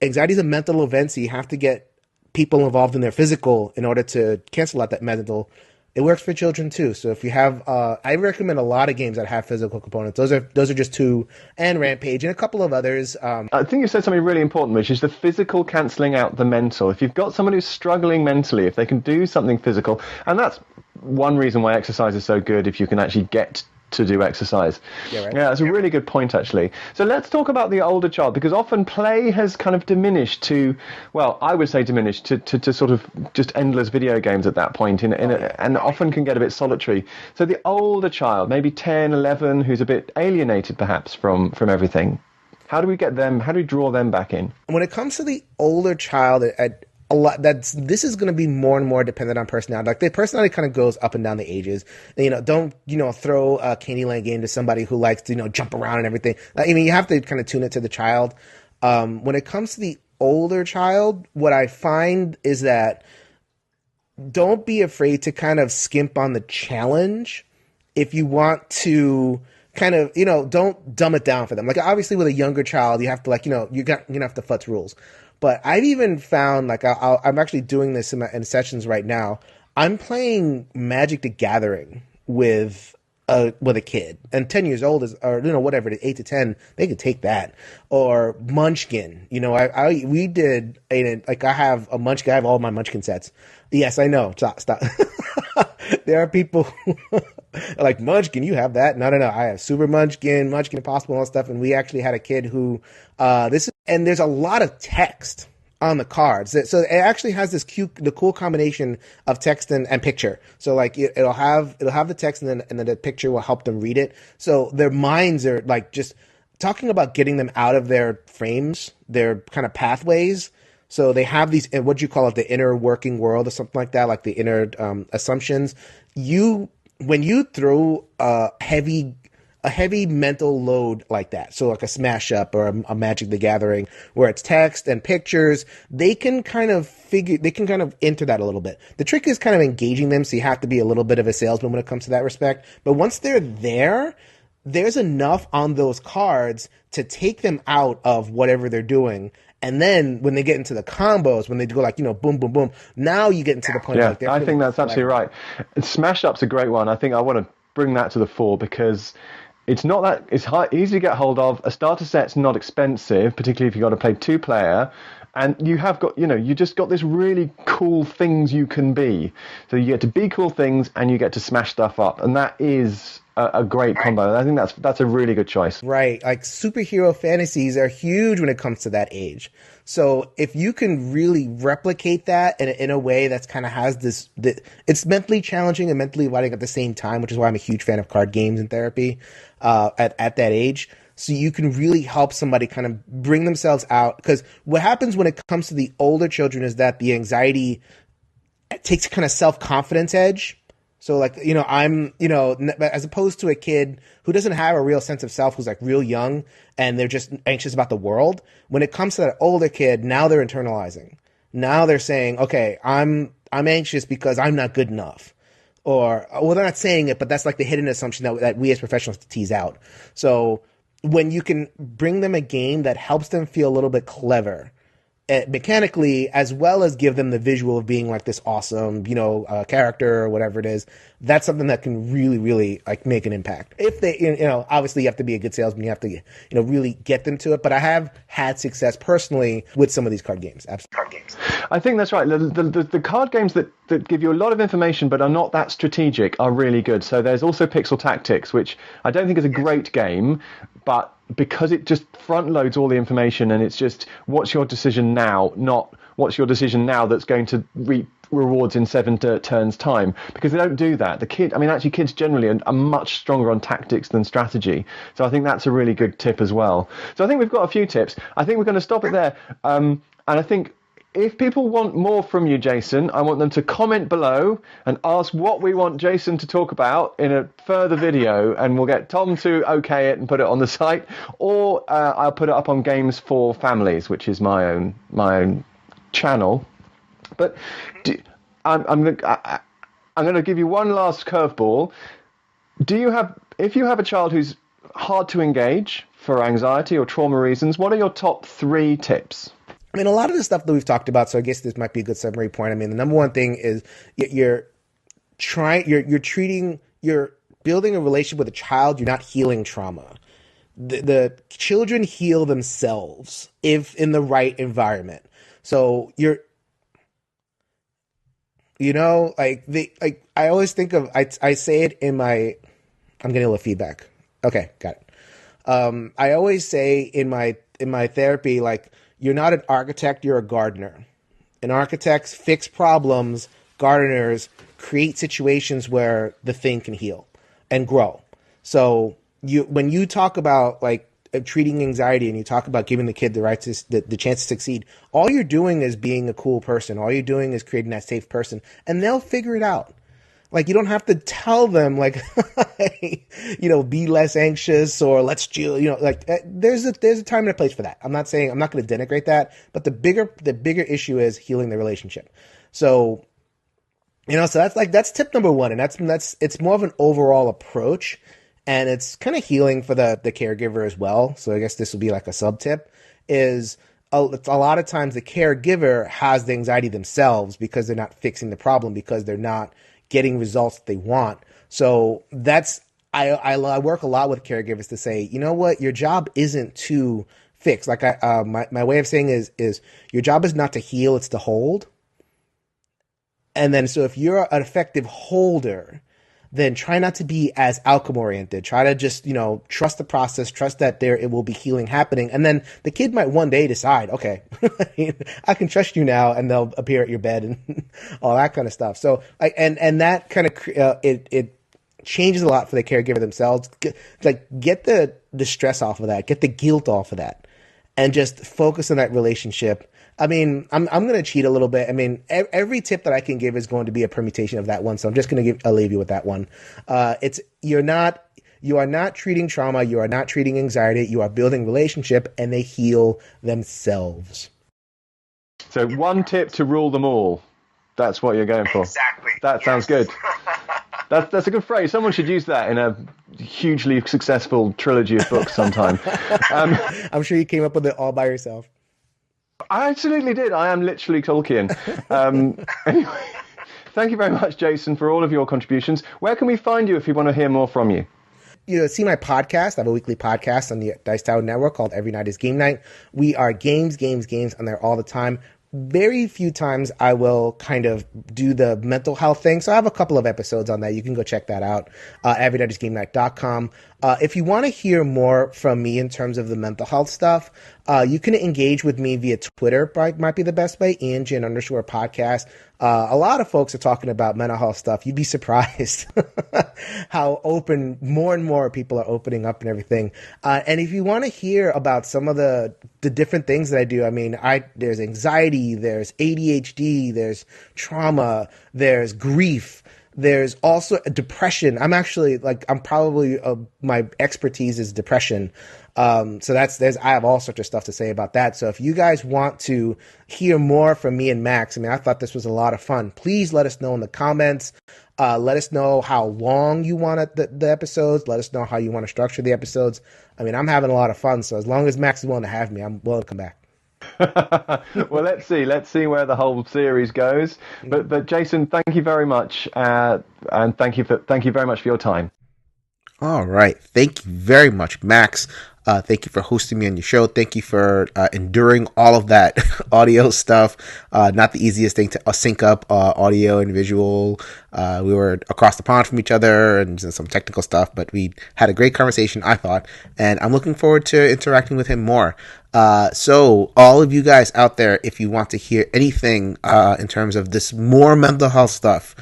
Anxiety is a mental event, so you have to get people involved in their physical in order to cancel out that mental. It works for children too. So if you have, I recommend a lot of games that have physical components. Those are just two, and Rampage and a couple of others. I think you said something really important, which is the physical cancelling out the mental. If you've got someone who's struggling mentally, if they can do something physical, and that's one reason why exercise is so good, if you can actually get to do exercise. Yeah, that's a really good point, actually. So let's talk about the older child, because often play has kind of diminished to, well, I would say diminished to sort of just endless video games at that point, and often can get a bit solitary. So the older child, maybe 10, 11, who's a bit alienated perhaps from everything, how do we get them, how do we draw them back in? When it comes to the older child, this is going to be more and more dependent on personality. Like the personality kind of goes up and down the ages. And, don't throw a Candyland game to somebody who likes to jump around and everything. I mean, you have to kind of tune it to the child. When it comes to the older child, what I find is that don't be afraid to kind of skimp on the challenge if you want to kind of don't dumb it down for them. Like obviously with a younger child, you have to you're gonna have to futz rules. But I've even found, I'm actually doing this in sessions right now. I'm playing Magic the Gathering with a kid, and 10 years old whatever it is, 8 to 10, they could take that. Or Munchkin. We did I have a Munchkin. I have all my Munchkin sets. Yes, I know. Stop. There are people who like Munchkin. You have that? No. I have Super Munchkin, Munchkin Impossible, and all that stuff. And we actually had a kid who and there's a lot of text on the cards. So it actually has the cool combination of text and picture. So it'll have the text and then the picture will help them read it. So their minds are just talking about getting them out of their frames, their kind of pathways. So they have these, what you call it, the inner working world or something like that, like the inner assumptions. When you throw a heavy mental load like that, so like a Smash Up or a Magic the Gathering where it's text and pictures, they can kind of enter that a little bit. The trick is kind of engaging them, so you have to be a little bit of a salesman when it comes to that respect. But once they're there, there's enough on those cards to take them out of whatever they're doing. And then when they get into the combos, when they go boom, boom, boom, now you get into the point. Yeah, I think that's absolutely right. Smash Up's a great one. I think I want to bring that to the fore because it's not that it's easy to get hold of. A starter set's not expensive, particularly if you've got to play 2-player. And you have got, you just got this really cool things you can be. So you get to be cool things and you get to smash stuff up. And that is a great combo. I think that's a really good choice. Right. Like superhero fantasies are huge when it comes to that age. So if you can really replicate that in a way that's kind of has it's mentally challenging and mentally rewarding at the same time, which is why I'm a huge fan of card games and therapy at that age. So you can really help somebody kind of bring themselves out. Because what happens when it comes to the older children is that the anxiety takes kind of self-confidence edge. So I'm, as opposed to a kid who doesn't have a real sense of self, who's real young and they're just anxious about the world. When it comes to that older kid, now they're internalizing. Now they're saying, okay, I'm anxious because I'm not good enough. Or, well, they're not saying it, but that's the hidden assumption that we as professionals tease out. So when you can bring them a game that helps them feel a little bit clever, mechanically, as well as give them the visual of being this awesome, character or whatever it is, that's something that can really, really make an impact. If they, obviously you have to be a good salesman, you have to, really get them to it. But I have had success personally with some of these card games. Absolutely. I think that's right. The card games that give you a lot of information but are not that strategic are really good. So there's also Pixel Tactics, which I don't think is a great game, but because it just front loads all the information and it's just what's your decision now, not what's your decision now that's going to reap rewards in 7 turns time, because they don't do that. Actually kids generally are much stronger on tactics than strategy, so I think that's a really good tip as well. So I think we've got a few tips. I think we're going to stop it there, and I think if people want more from you, Jason, I want them to comment below and ask what we want Jason to talk about in a further video, and we'll get Tom to okay it and put it on the site, or I'll put it up on Games for Families, which is my own channel. But I'm going to give you one last curveball. If you have a child who's hard to engage for anxiety or trauma reasons, what are your top 3 tips? I mean, a lot of the stuff that we've talked about, so I guess this might be a good summary point. I mean, the number one thing is you're building a relationship with a child. You're not healing trauma. The children heal themselves if in the right environment. So I always think of, I say it in my, I'm getting a little feedback. Okay, got it. I always say in my therapy, like, you're not an architect, you're a gardener. And architects fix problems, gardeners create situations where the thing can heal and grow. So when you talk about like treating anxiety and you talk about giving the kid the chance to succeed, all you're doing is being a cool person. All you're doing is creating that safe person, and they'll figure it out. Like, you don't have to tell them, like, be less anxious or let's chill. There's a time and a place for that. I'm not going to denigrate that, but the bigger issue is healing the relationship. So, so that's tip number 1, and it's more of an overall approach, and it's kind of healing for the caregiver as well. So I guess this will be like a sub tip is a lot of times the caregiver has the anxiety themselves because they're not fixing the problem, because they're not getting results that they want. So I work a lot with caregivers to say, you know what, your job isn't to fix. Like my way of saying is your job is not to heal, it's to hold. And then so if you're an effective holder, then try not to be as outcome oriented. Try to just, trust the process, trust that it will be healing happening. And then the kid might one day decide, okay, I can trust you now, and they'll appear at your bed and all that kind of stuff. So, and that kind of, it changes a lot for the caregiver themselves. Get the stress off of that, get the guilt off of that, and just focus on that relationship. I mean, I'm going to cheat a little bit. I mean, every tip that I can give is going to be a permutation of that one. So I'm just going to leave you with that one. You are not treating trauma. You are not treating anxiety. You are building relationship, and they heal themselves. So one tip to rule them all. That's what you're going for. Exactly. That sounds good. That's a good phrase. Someone should use that in a hugely successful trilogy of books sometime. I'm sure you came up with it all by yourself. I absolutely did. I am literally Tolkien. Anyway, thank you very much, Jason, for all of your contributions. Where can we find you if we want to hear more from you? See my podcast. I have a weekly podcast on the Dice Tower Network called Every Night is Game Night. We are games on there all the time. Very few times I will kind of do the mental health thing. So I have a couple of episodes on that. You can go check that out. everynightisgamenight.com. If you want to hear more from me in terms of the mental health stuff, you can engage with me via Twitter. Might be the best way. @IanJin_podcast. A lot of folks are talking about mental health stuff. You'd be surprised how open more and more people are opening up and everything. And if you want to hear about some of the different things that I do, I mean, there's anxiety, there's ADHD, there's trauma, there's grief. There's also depression. I'm probably my expertise is depression. So I have all sorts of stuff to say about that. So if you guys want to hear more from me and Max, I mean, I thought this was a lot of fun. Please let us know in the comments. Let us know how long you want the episodes. Let us know how you want to structure the episodes. I mean, I'm having a lot of fun. So as long as Max is willing to have me, I'm willing to come back. Well, let's see where the whole series goes. But Jason, thank you very much, and thank you very much for your time. All right, thank you very much, Max. Thank you for hosting me on your show. Thank you for enduring all of that audio stuff. Not the easiest thing to sync up audio and visual. We were across the pond from each other and some technical stuff, but we had a great conversation, I thought, and I'm looking forward to interacting with him more. So all of you guys out there, if you want to hear anything in terms of this more mental health stuff,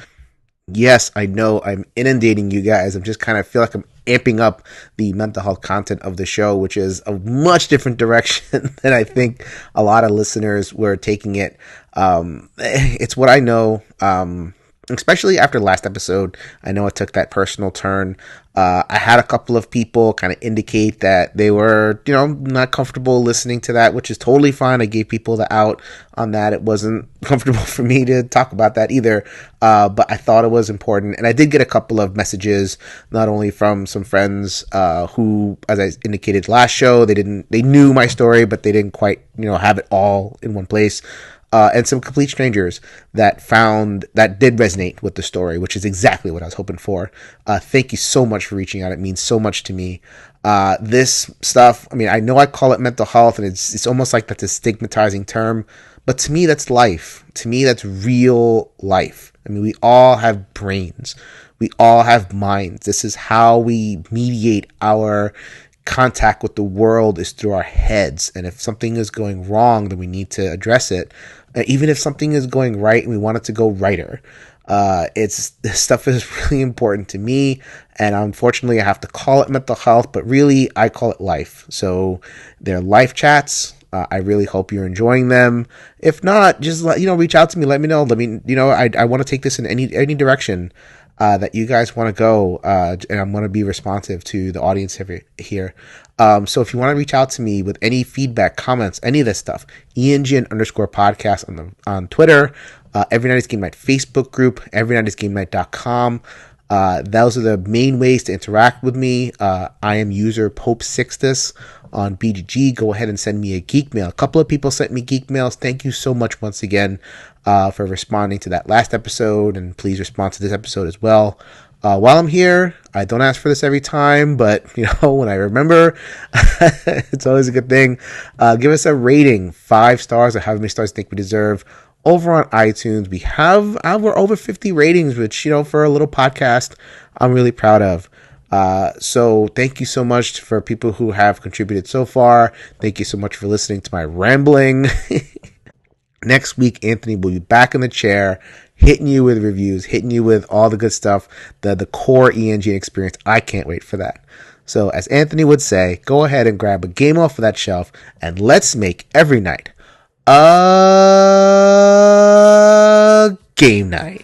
yes, I know I'm inundating you guys. I'm just kind of feel like I'm amping up the mental health content of the show, which is a much different direction than I think a lot of listeners were taking it. It's what I know. Especially after last episode, I know it took that personal turn. I had a couple of people kind of indicate that they were, not comfortable listening to that, which is totally fine. I gave people the out on that. It wasn't comfortable for me to talk about that either. But I thought it was important. And I did get a couple of messages, not only from some friends, who, as I indicated last show, they knew my story, but they didn't quite, have it all in one place. And some complete strangers that did resonate with the story, which is exactly what I was hoping for. Thank you so much for reaching out. It means so much to me. This stuff, I know I call it mental health, and it's almost like that's a stigmatizing term, but to me, that's life. To me, that's real life. We all have brains. We all have minds. This is how we mediate our contact with the world, is through our heads. And if something is going wrong, then we need to address it. Even if something is going right and we want it to go righter. This stuff is really important to me, and unfortunately I have to call it mental health, but really I call it life. So they're life chats. I really hope you're enjoying them. If not, just reach out to me, let me know. I want to take this in any direction that you guys want to go, and I'm going to be responsive to the audience here. So if you want to reach out to me with any feedback, comments, any of this stuff, ENGN_podcast on Twitter, Every Night is Game Night Facebook group, everynightisgamenight.com. Those are the main ways to interact with me. I am user Pope Sixtus on BGG. Go ahead and send me a geek mail. A couple of people sent me geek mails. Thank you so much once again for responding to that last episode, and please respond to this episode as well. While I'm here, I don't ask for this every time, but when I remember, it's always a good thing. Give us a rating, 5 stars, or however many stars you think we deserve, over on iTunes. We're over 50 ratings, which for a little podcast, I'm really proud of. So thank you so much for people who have contributed so far. Thank you so much for listening to my rambling. Next week, Anthony will be back in the chair, hitting you with reviews, hitting you with all the good stuff, the core ENG experience. I can't wait for that. So as Anthony would say, go ahead and grab a game off of that shelf, and let's make every night a game night.